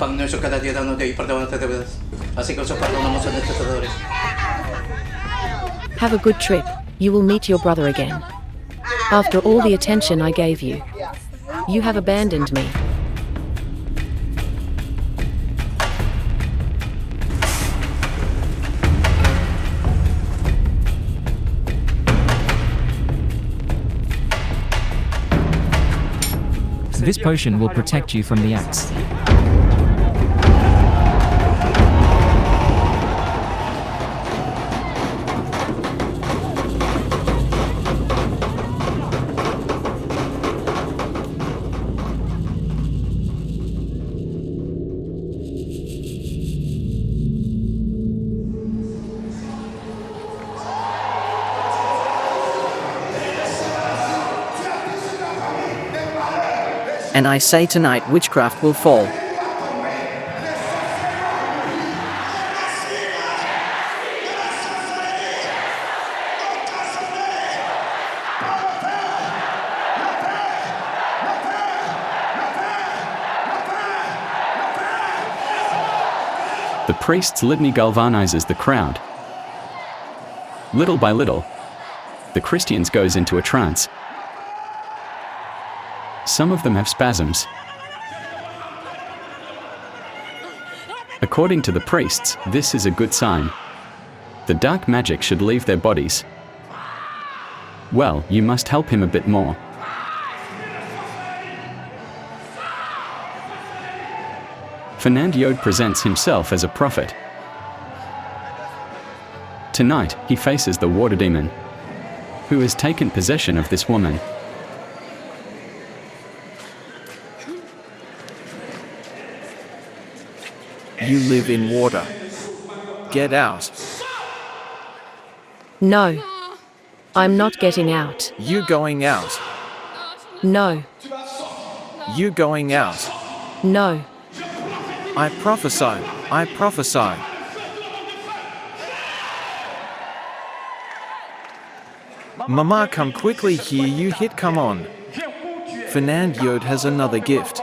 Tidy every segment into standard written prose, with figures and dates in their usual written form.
pan nuestro cada día danos hoy y perdona nuestras deudas, así que nosotros perdonamos a nuestros deudores. Have a good trip. You will meet your brother again. After all the attention I gave you, you have abandoned me. This potion will protect you from the axe. And I say tonight witchcraft will fall. The priest's litany galvanizes the crowd. Little by little, the Christians goes into a trance. Some of them have spasms. According to the priests, this is a good sign. The dark magic should leave their bodies. Well, you must help him a bit more. Fernand presents himself as a prophet. Tonight, he faces the water demon, who has taken possession of this woman. You live in water. Get out. No. I'm not getting out. You going out. No. You going out. No. I prophesy. I prophesy. Mama, come quickly here, you hit, come on. Fernand has another gift,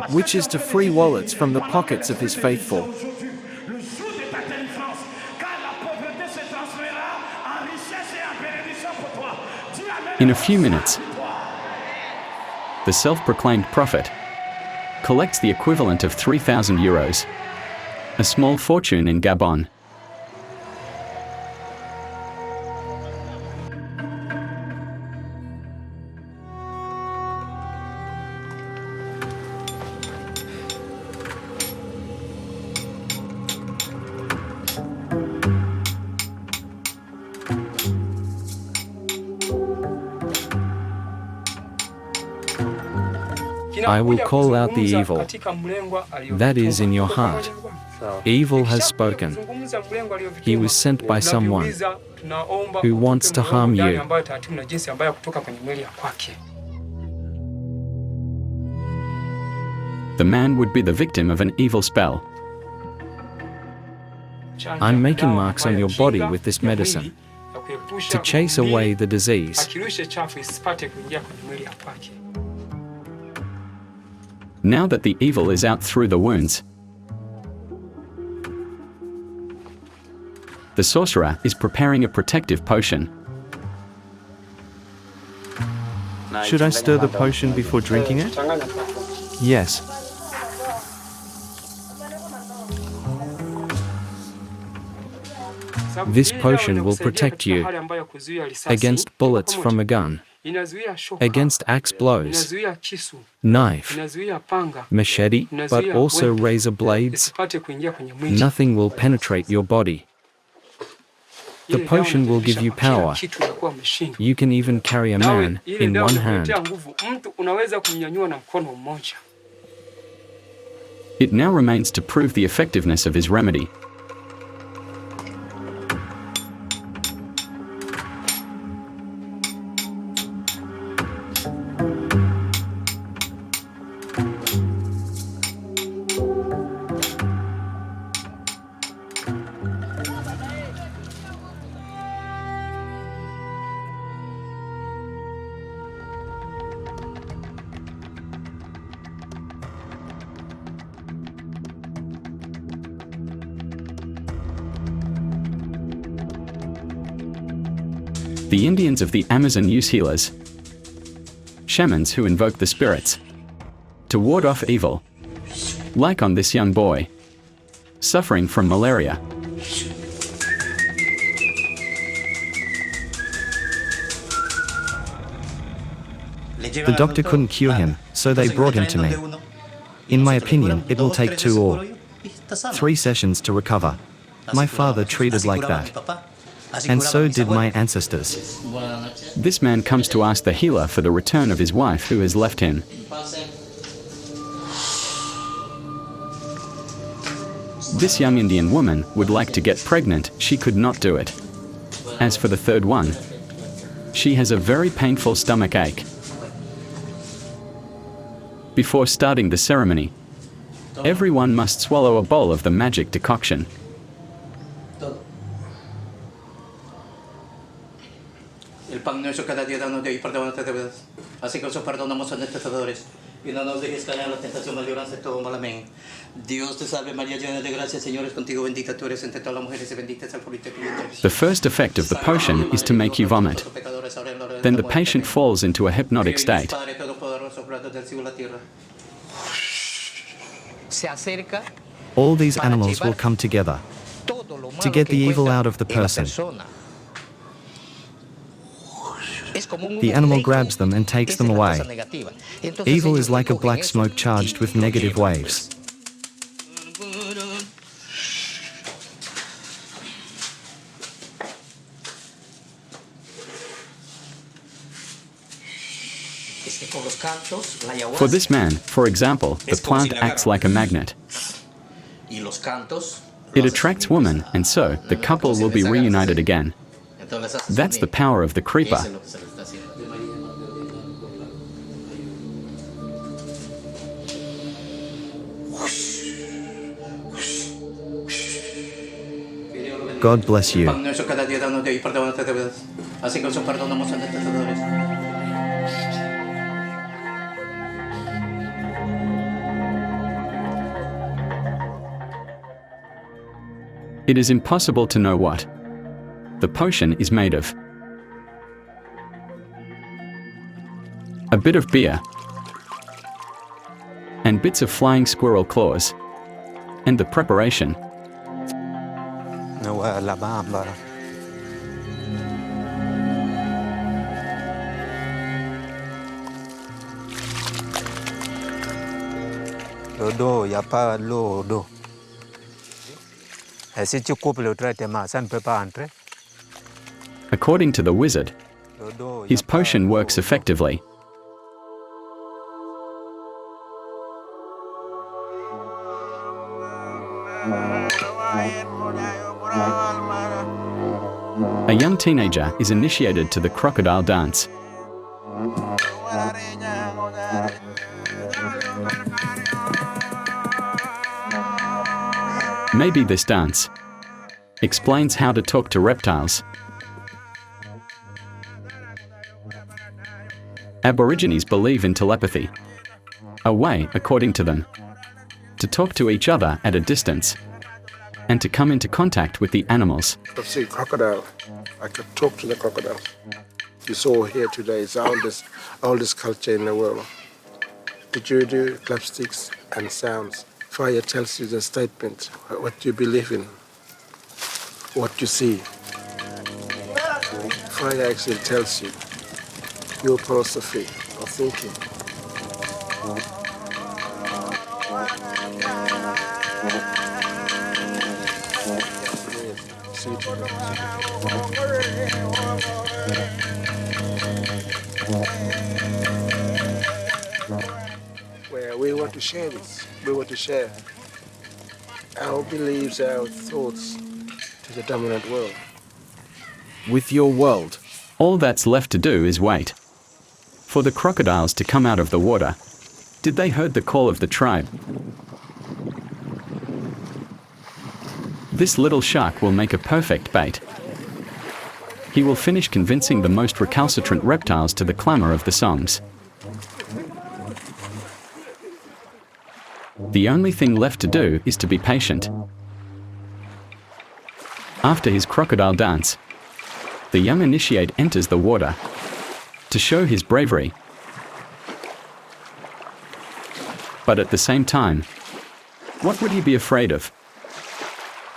which is to free wallets from the pockets of his faithful. In a few minutes, the self-proclaimed prophet collects the equivalent of 3,000 euros, a small fortune in Gabon. I will call out the evil that is in your heart. Evil has spoken. He was sent by someone who wants to harm you. The man would be the victim of an evil spell. I'm making marks on your body with this medicine to chase away the disease. Now that the evil is out through the wounds, the sorcerer is preparing a protective potion. Should I stir the potion before drinking it? Yes. This potion will protect you against bullets from a gun, against axe blows, knife, machete, but also razor blades. Nothing will penetrate your body. The potion will give you power. You can even carry a man in one hand. It now remains to prove the effectiveness of his remedy. The Indians of the Amazon use healers, shamans who invoke the spirits to ward off evil, like on this young boy, suffering from malaria. The doctor couldn't cure him, so they brought him to me. In my opinion, it will take 2 or 3 sessions to recover. My father treated like that. And so did my ancestors. This man comes to ask the healer for the return of his wife who has left him. This young Indian woman would like to get pregnant, she could not do it. As for the third one, she has a very painful stomach ache. Before starting the ceremony, everyone must swallow a bowl of the magic decoction. El pan nuestro cada día danos y perdona nuestras deudas, así que nosotros perdonamos a nuestros deudores. Y no nos dejes caer en la tentación, mas líbranos de todo mal. Amén. Dios te salve María, llena de gracia, el Señor es contigo, bendita tú eres entre todas las mujeres y bendita es el fruto de tu vientre. The first effect of the potion is to make you vomit. Then the patient falls into a hypnotic state. All these animals will come together to get the evil out of the person. The animal grabs them and takes them away. Evil is like a black smoke charged with negative waves. For this man, for example, the plant acts like a magnet. It attracts women, and so the couple will be reunited again. That's the power of the creeper. God bless you. Pan nuestro cada día danos y perdona nuestras deudas, así que nosotros perdonamos a nuestros deudores. It is impossible to know what the potion is made of. A bit of beer, and bits of flying squirrel claws, and the preparation. Lodo, y a pas lodo. Et si tu coupes le traitement, ça ne peut pas entrer. According to the wizard, his potion works effectively. A young teenager is initiated to the crocodile dance. Maybe this dance explains how to talk to reptiles. Aborigines believe in telepathy, a way, according to them, to talk to each other at a distance and to come into contact with the animals. I've seen crocodile. I could talk to the crocodile. You saw here today, it's the oldest culture in the world. Didgeridoo, clapsticks, and sounds. Fire tells you the statement, what you believe in, what you see. Fire actually tells you your philosophy of thinking. Where we want to share this. We want to share our beliefs, our thoughts to the dominant world. With your world. All that's left to do is wait for the crocodiles to come out of the water. Did they heard the call of the tribe? This little shark will make a perfect bait. He will finish convincing the most recalcitrant reptiles to the clamor of the songs. The only thing left to do is to be patient. After his crocodile dance, The young initiate enters the water to show his bravery. But at the same time, what would he be afraid of?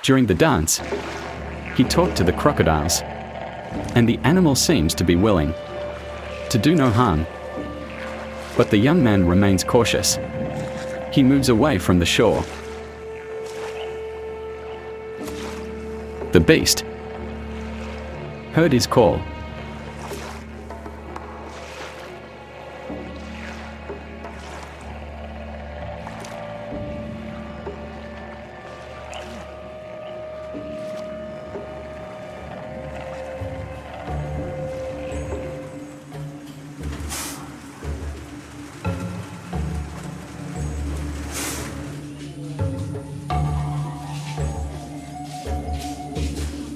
During the dance, he talked to the crocodiles, and the animal seems to be willing to do no harm. But the young man remains cautious. He moves away from the shore. The beast heard his call.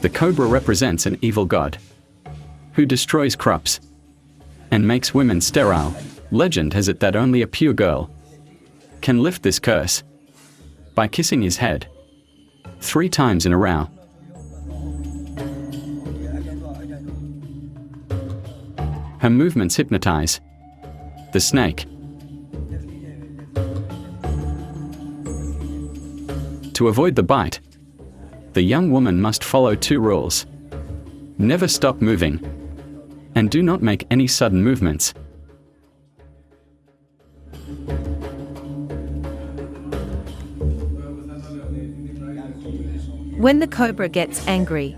The cobra represents an evil god who destroys crops and makes women sterile. Legend has it that only a pure girl can lift this curse by kissing his head 3 times in a row. Her movements hypnotize the snake. To avoid the bite, the young woman must follow 2 rules. Never stop moving, and do not make any sudden movements. When the cobra gets angry,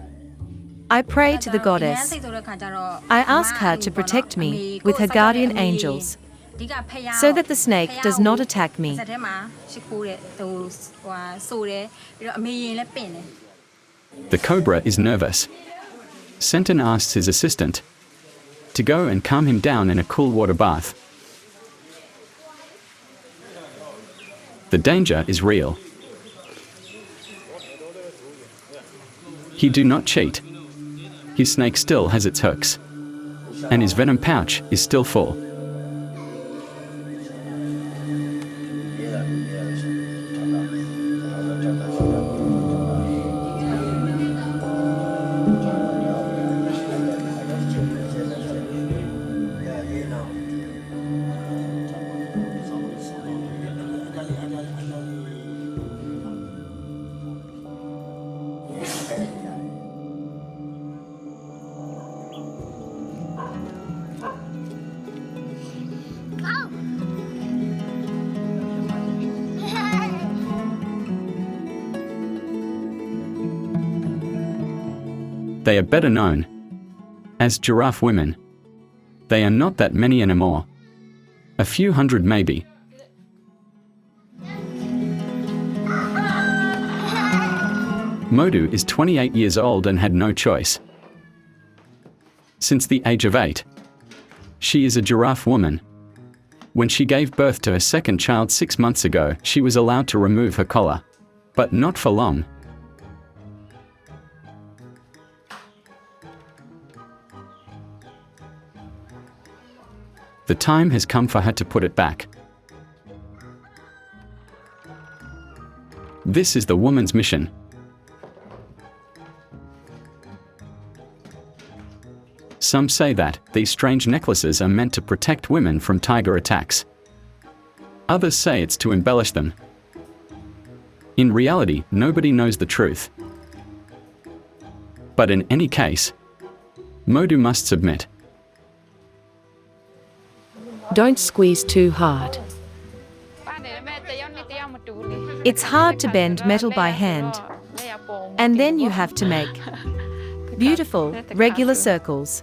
I pray to the goddess. I ask her to protect me with her guardian angels, so that the snake does not attack me. The cobra is nervous. Senton asks his assistant to go and calm him down in a cool water bath. The danger is real. He do not cheat. His snake still has its hooks, and his venom pouch is still full. They are better known as giraffe women. They are not that many anymore. A few hundred maybe. Modu is 28 years old and had no choice. Since the age of 8, she is a giraffe woman. When she gave birth to her second child 6 months ago, she was allowed to remove her collar, but not for long. The time has come for her to put it back. This is the woman's mission. Some say that these strange necklaces are meant to protect women from tiger attacks. Others say it's to embellish them. In reality, nobody knows the truth. But in any case, Modu must submit. Don't squeeze too hard. It's hard to bend metal by hand, and then you have to make beautiful, regular circles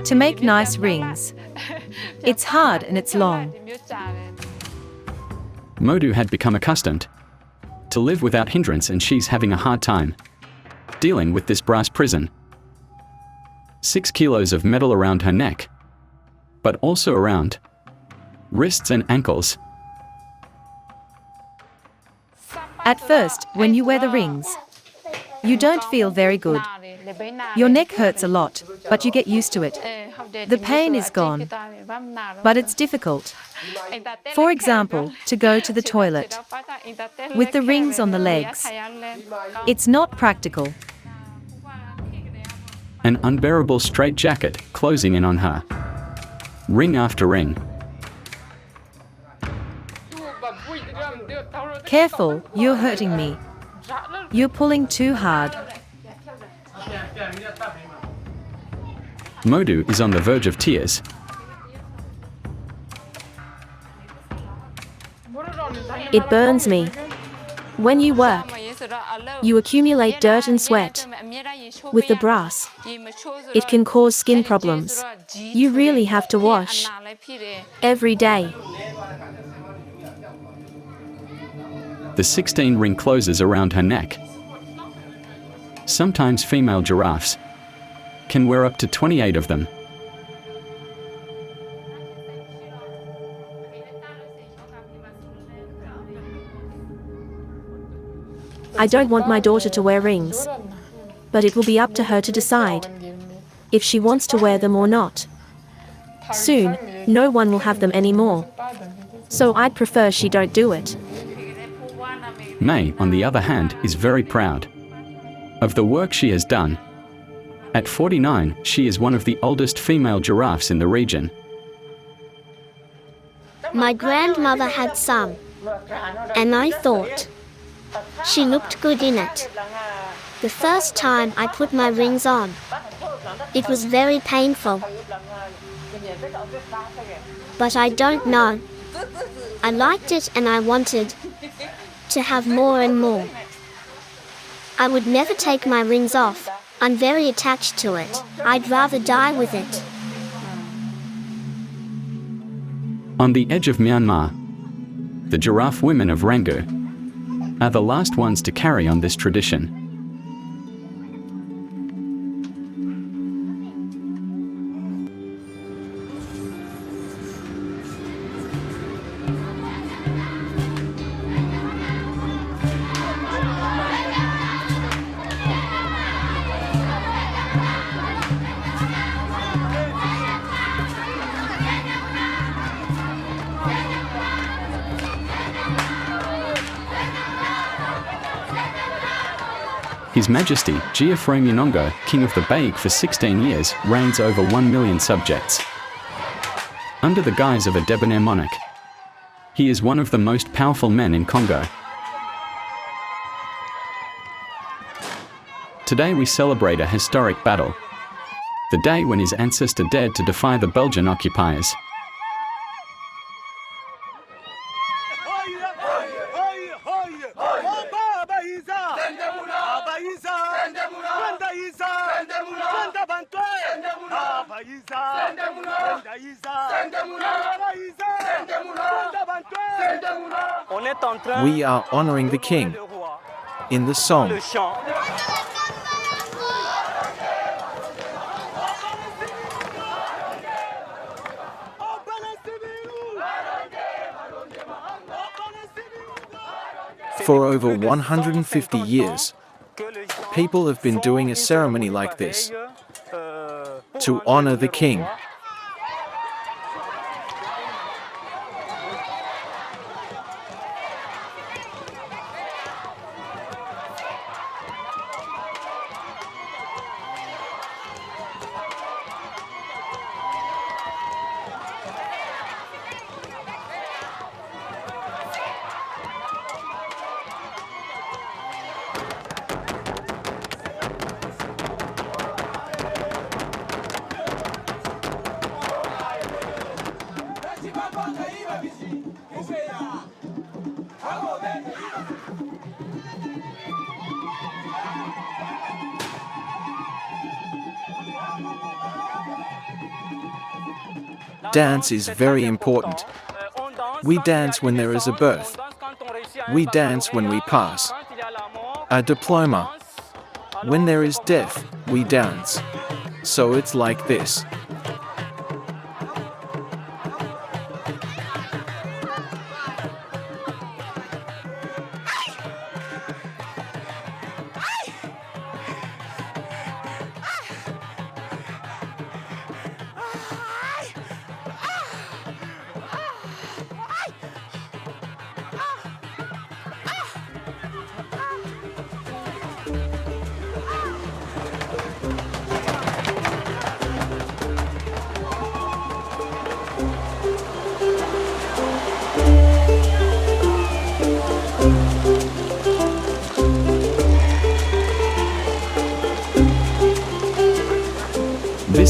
to make nice rings. It's hard and it's long. Modu had become accustomed to live without hindrance, and she's having a hard time dealing with this brass prison. 6 kilos of metal around her neck, but also around wrists and ankles. At first, when you wear the rings, you don't feel very good. Your neck hurts a lot, but you get used to it. The pain is gone, but it's difficult. For example, to go to the toilet with the rings on the legs. It's not practical. An unbearable straitjacket closing in on her. Ring after ring. Careful, you're hurting me. You're pulling too hard. Modu is on the verge of tears. It burns me. When you work, you accumulate dirt and sweat. With the brass, it can cause skin problems. You really have to wash every day. The 16 ring closes around her neck. Sometimes female giraffes can wear up to 28 of them. I don't want my daughter to wear rings, but it will be up to her to decide if she wants to wear them or not. Soon, no one will have them anymore. So I'd prefer she don't do it. May, on the other hand, is very proud of the work she has done. At 49, she is one of the oldest female giraffes in the region. My grandmother had some, and I thought she looked good in it. The first time I put my rings on, it was very painful. But I don't know. I liked it and I wanted to have more and more. I would never take my rings off. I'm very attached to it. I'd rather die with it. On the edge of Myanmar, the giraffe women of Rangu are the last ones to carry on this tradition. His Majesty Geoffrey Munongo, King of the Baig for 16 years, reigns over 1 million subjects. Under the guise of a debonair monarch, he is one of the most powerful men in Congo. Today we celebrate a historic battle, the day when his ancestor dared to defy the Belgian occupiers. We are honoring the king in the song. For over 150 years, people have been doing a ceremony like this to honor the king. Dance is very important. We dance when there is a birth. We dance when we pass a diploma. When there is death, we dance. So it's like this.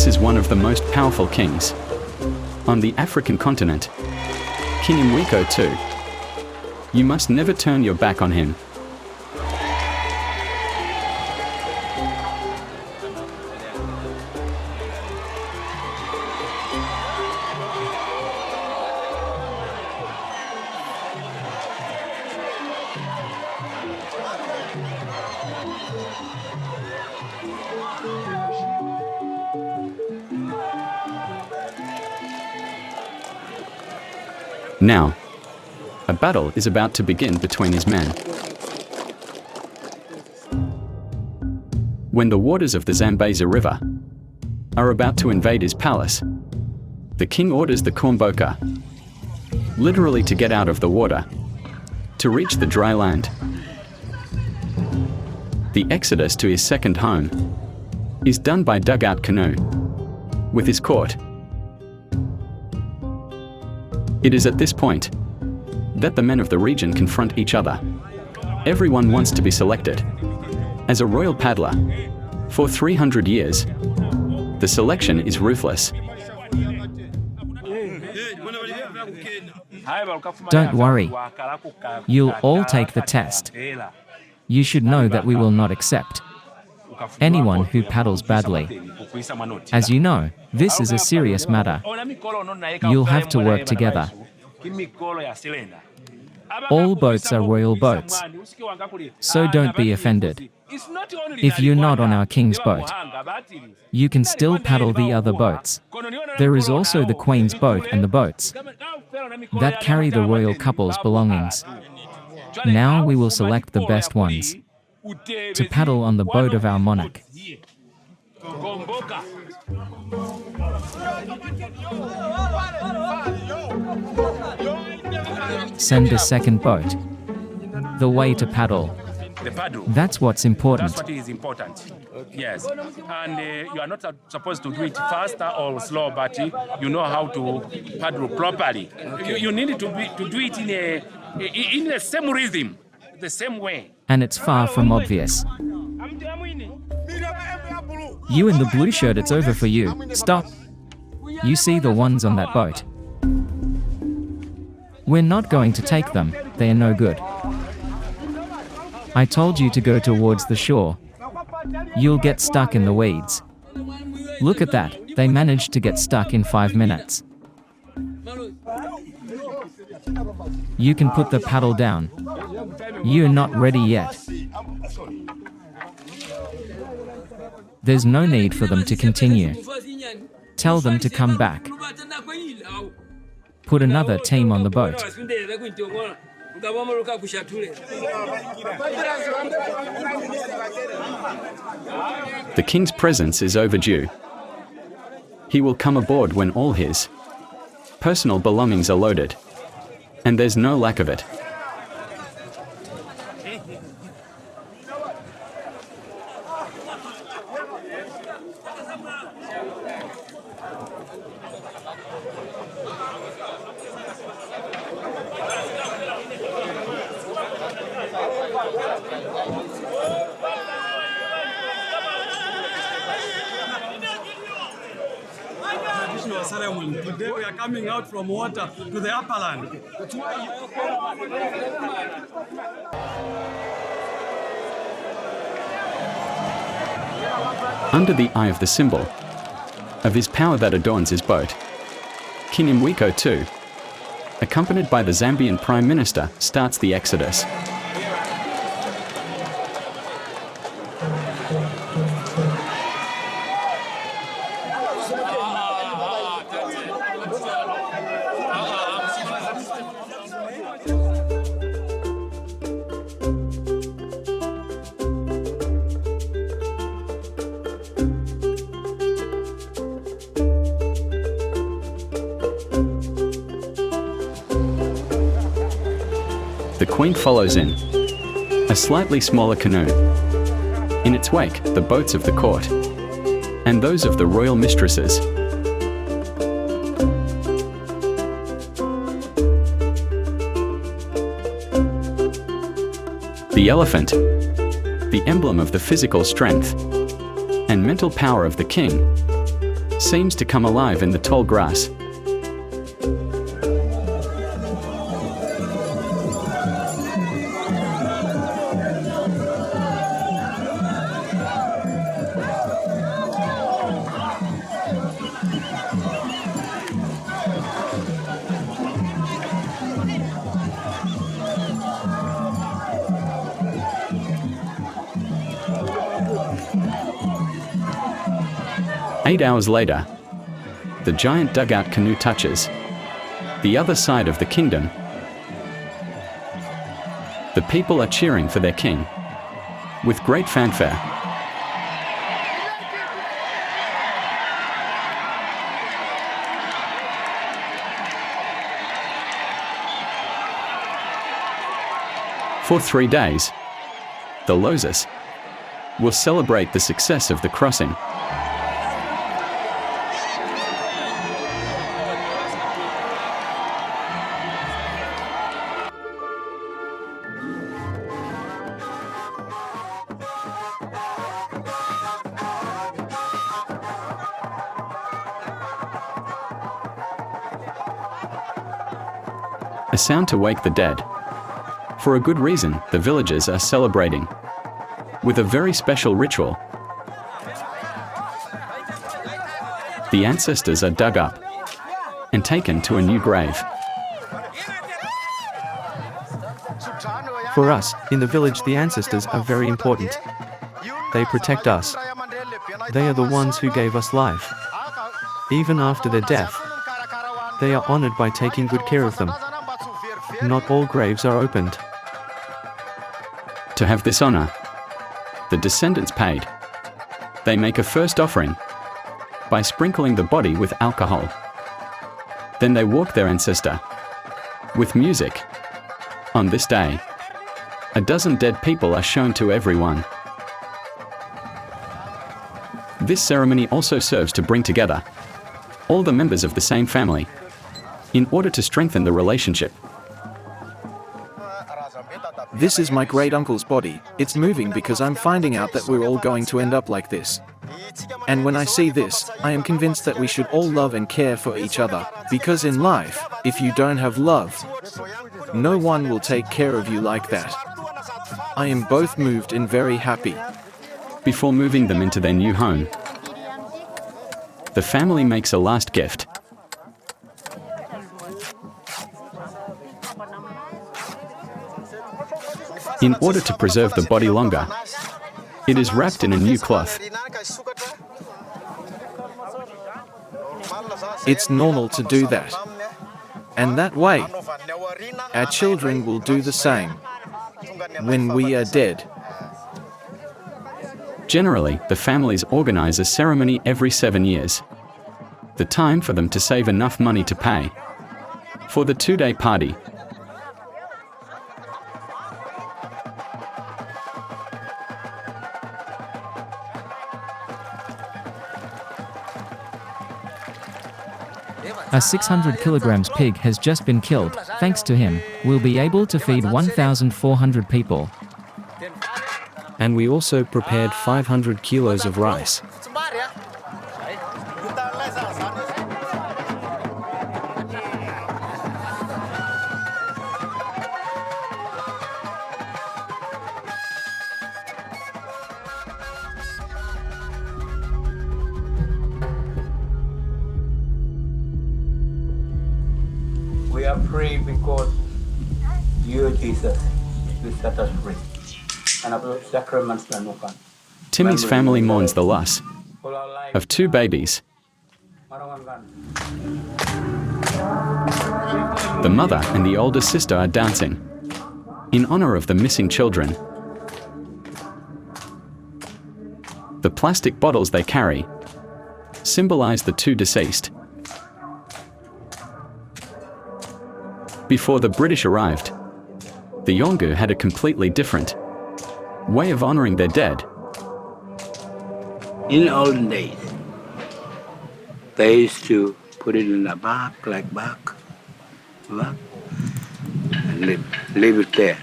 This is one of the most powerful kings on the African continent, King Invoke II. You must never turn your back on him. Now, a battle is about to begin between his men. When the waters of the Zambezi River are about to invade his palace, the king orders the Kumboka, literally to get out of the water, to reach the dry land. The exodus to his second home is done by dugout canoe with his court. It is at this point that the men of the region confront each other. Everyone wants to be selected as a royal paddler. For 300 years, the selection is ruthless. Don't worry. You'll all take the test. You should know that we will not accept anyone who paddles badly. As you know, this is a serious matter. You'll have to work together. All boats are royal boats, so don't be offended. If you're not on our king's boat, you can still paddle the other boats. There is also the queen's boat and the boats that carry the royal couple's belongings. Now we will select the best ones to paddle on the boat of our monarch. Send a second boat. The way to paddle. That's what's important. That's what is important. Yes. And you are not supposed to do it faster or slow, but you know how to paddle properly. You need to do it in the same rhythm, the same way. And it's far from obvious. You in the blue shirt, it's over for you. Stop. You see the ones on that boat. We're not going to take them, they are no good. I told you to go towards the shore. You'll get stuck in the weeds. Look at that, they managed to get stuck in 5 minutes. You can put the paddle down. You're not ready yet. There's no need for them to continue. Tell them to come back. Put another team on the boat. The king's presence is overdue. He will come aboard when all his personal belongings are loaded, and there's no lack of it. Today we are coming out from water to the upper land. Under the eye of the symbol of his power that adorns his boat, King Invoke II, accompanied by the Zambian Prime Minister, starts the exodus. The Queen follows in a slightly smaller canoe. In its wake, the boats of the court and those of the royal mistresses. The elephant, the emblem of the physical strength and mental power of the king, seems to come alive in the tall grass. Eight hours later, the giant dugout canoe touches the other side of the kingdom. The people are cheering for their king with great fanfare. For 3 days, the Losers will celebrate the success of the crossing. A sound to wake the dead. For a good reason, the villagers are celebrating with a very special ritual. The ancestors are dug up and taken to a new grave. For us, in the village, the ancestors are very important. They protect us. They are the ones who gave us life. Even after their death, they are honored by taking good care of them. Not all graves are opened. To have this honor, the descendants paid. They make a first offering by sprinkling the body with alcohol. Then they walk their ancestor with music. On this day, a dozen dead people are shown to everyone. This ceremony also serves to bring together all the members of the same family in order to strengthen the relationship. This is my great-uncle's body. It's moving because I'm finding out that we're all going to end up like this. And when I see this, I am convinced that we should all love and care for each other. Because in life, if you don't have love, no one will take care of you like that. I am both moved and very happy. Before moving them into their new home, the family makes a last gift. In order to preserve the body longer, it is wrapped in a new cloth. It's normal to do that. And that way, our children will do the same when we are dead. Generally, the families organize a ceremony every 7 years. The time for them to save enough money to pay for the 2-day party. A 600 kilograms pig has just been killed. Thanks to him, we'll be able to feed 1,400 people. And we also prepared 500 kilos of rice. We are free because you, Jesus, will set us free. And our sacraments are no fun. Timmy's family mourns the loss of 2 babies. The mother and the older sister are dancing in honor of the missing children. The plastic bottles they carry symbolize the 2 deceased. Before the British arrived, the Yolngu had a completely different way of honoring their dead. In olden days, they used to put it in a bag, and leave it there.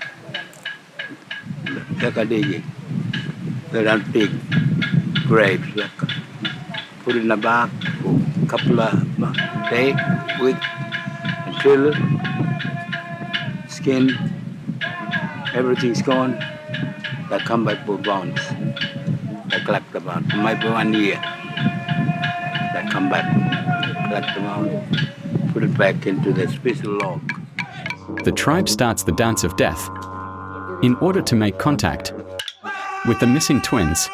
Like a digit. They don't dig graves, put put it in the bag for a couple of days, week, until skin, everything's gone. They come back for bones. They collect the bones. It might be 1 year. They come back, collect the bones, put it back into the special log. The tribe starts the dance of death in order to make contact with the missing twins.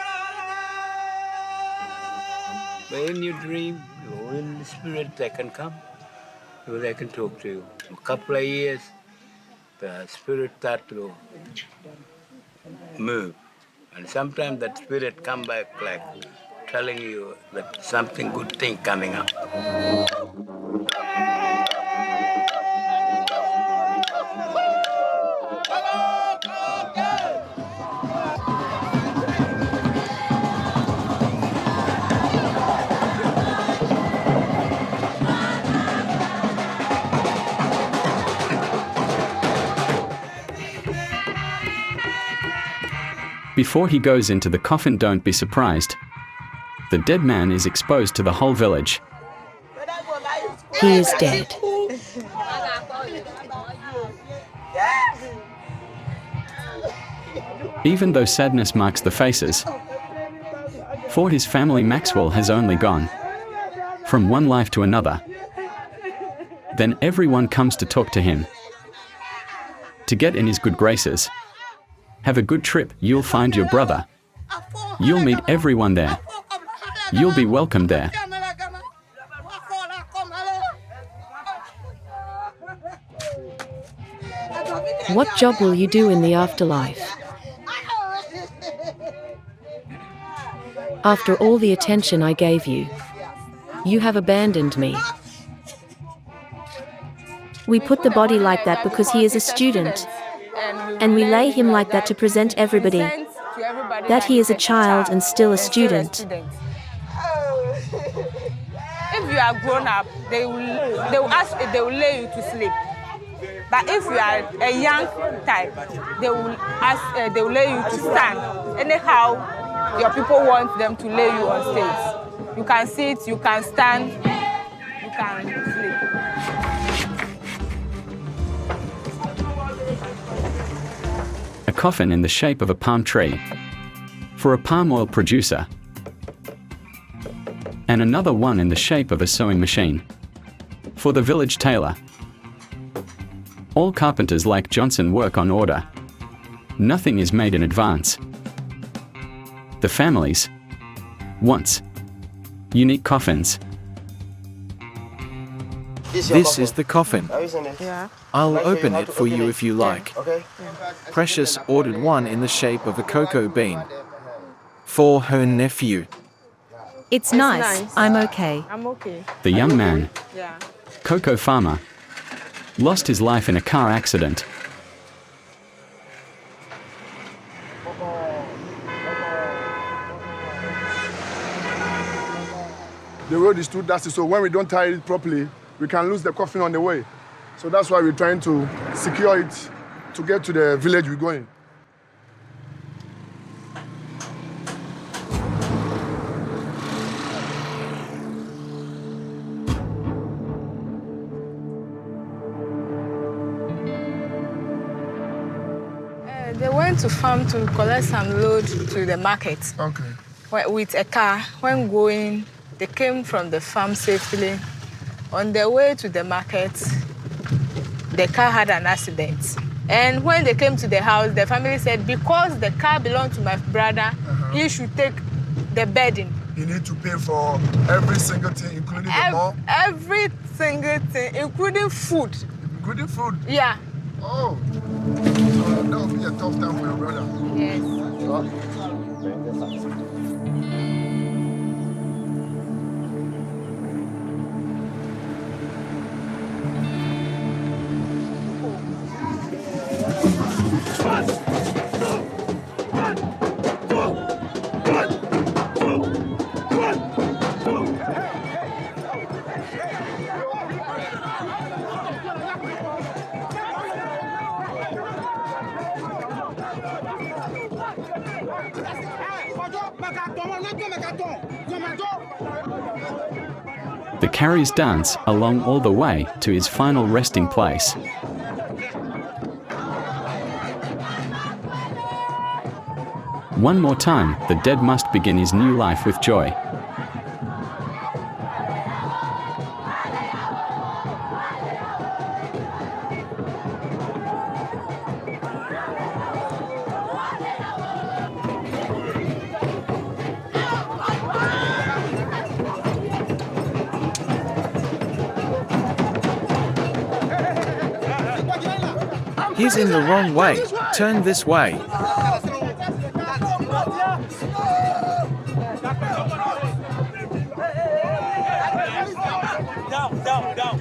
When you dream, or in the spirit, they can come, or they can talk to you. A couple of years, the spirit start to move. And sometimes that spirit come back like telling you that something good thing coming up. Before he goes into the coffin, don't be surprised. The dead man is exposed to the whole village. He is dead. Even though sadness marks the faces, for his family Maxwell has only gone from one life to another. Then everyone comes to talk to him, to get in his good graces. Have a good trip, you'll find your brother. You'll meet everyone there. You'll be welcome there. What job will you do in the afterlife? After all the attention I gave you, you have abandoned me. We put the body like that because he is a student, and we lay him like that to present everybody that he is a child and still a student. If you are grown up, they will lay you to sleep. But if you are a young type, they will lay you to stand. Anyhow, your people want them to lay you on stage. You can sit, you can stand, you can sleep. A coffin in the shape of a palm tree for a palm oil producer, and another one in the shape of a sewing machine for the village tailor. All carpenters like Johnson work on order. Nothing is made in advance. The families wants unique coffins. This is the coffin. Yeah. I'll open it for you if you like. Precious ordered one in the shape of a cocoa bean for her nephew. It's nice. I'm okay. I'm okay. The young man, Yeah. cocoa farmer, lost his life in a car accident. The road is too dusty, so when we don't tie it properly, we can lose the coffin on the way. So that's why we're trying to secure it to get to the village we're going. They went to farm to collect some load to the market. Okay. With a car. When going, they came from the farm safely. On their way to the market, the car had an accident. And when they came to the house, the family said, because the car belonged to my brother, he should take the burden. You need to pay for every single thing, including the mall? Every single thing, including food. Including food? Yeah. Oh. So that would be a tough time for your brother. Yes. The carries dance along all the way to his final resting place. One more time, the dead must begin his new life with joy. He's in the wrong way. Turn this way. Down.